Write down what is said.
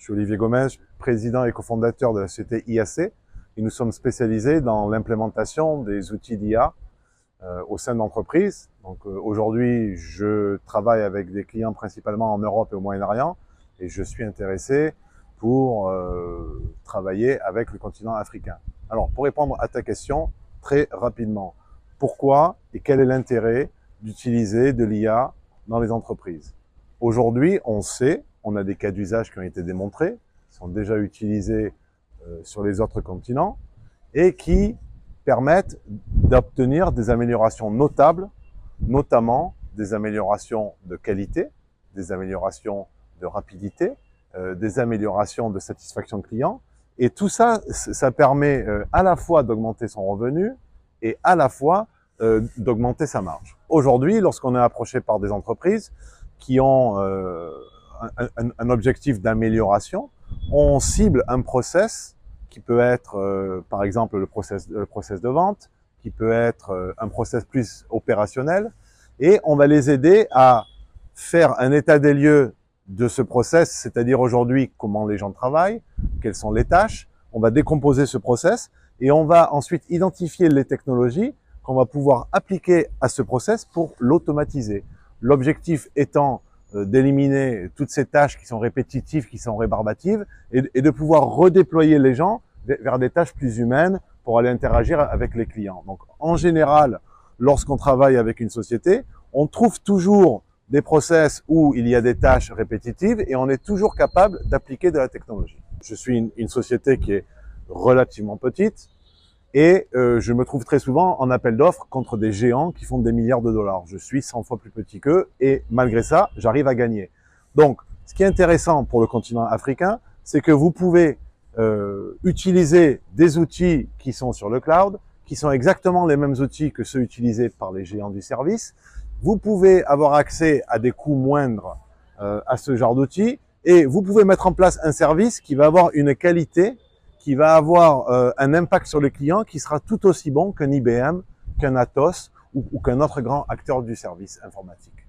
Je suis Olivier Gomez, président et cofondateur de la société IAC et nous sommes spécialisés dans l'implémentation des outils d'IA au sein d'entreprises. Donc aujourd'hui, je travaille avec des clients principalement en Europe et au Moyen-Orient et je suis intéressé pour travailler avec le continent africain. Alors pour répondre à ta question très rapidement, pourquoi et quel est l'intérêt d'utiliser de l'IA dans les entreprises? Aujourd'hui, on sait, on a des cas d'usage qui ont été démontrés, qui sont déjà utilisés sur les autres continents et qui permettent d'obtenir des améliorations notables, notamment des améliorations de qualité, des améliorations de rapidité, des améliorations de satisfaction client. Et tout ça, ça permet à la fois d'augmenter son revenu et à la fois d'augmenter sa marge. Aujourd'hui, lorsqu'on est approché par des entreprises qui ont un objectif d'amélioration, on cible un process qui peut être, par exemple, le process de vente, qui peut être un process plus opérationnel, et on va les aider à faire un état des lieux de ce process, c'est-à-dire aujourd'hui comment les gens travaillent, quelles sont les tâches. On va décomposer ce process et on va ensuite identifier les technologies qu'on va pouvoir appliquer à ce process pour l'automatiser. L'objectif étant d'éliminer toutes ces tâches qui sont répétitives, qui sont rébarbatives, et de pouvoir redéployer les gens vers des tâches plus humaines pour aller interagir avec les clients. Donc, en général, lorsqu'on travaille avec une société, on trouve toujours des process où il y a des tâches répétitives et on est toujours capable d'appliquer de la technologie. Je suis une société qui est relativement petite et je me trouve très souvent en appel d'offres contre des géants qui font des milliards de dollars. Je suis 100 fois plus petit qu'eux et malgré ça, j'arrive à gagner. Donc, ce qui est intéressant pour le continent africain, c'est que vous pouvez utiliser des outils qui sont sur le cloud, qui sont exactement les mêmes outils que ceux utilisés par les géants du service. Vous pouvez avoir accès à des coûts moindres à ce genre d'outils et vous pouvez mettre en place un service qui va avoir une qualité, qui va avoir un impact sur le client qui sera tout aussi bon qu'un IBM, qu'un Atos ou qu'un autre grand acteur du service informatique.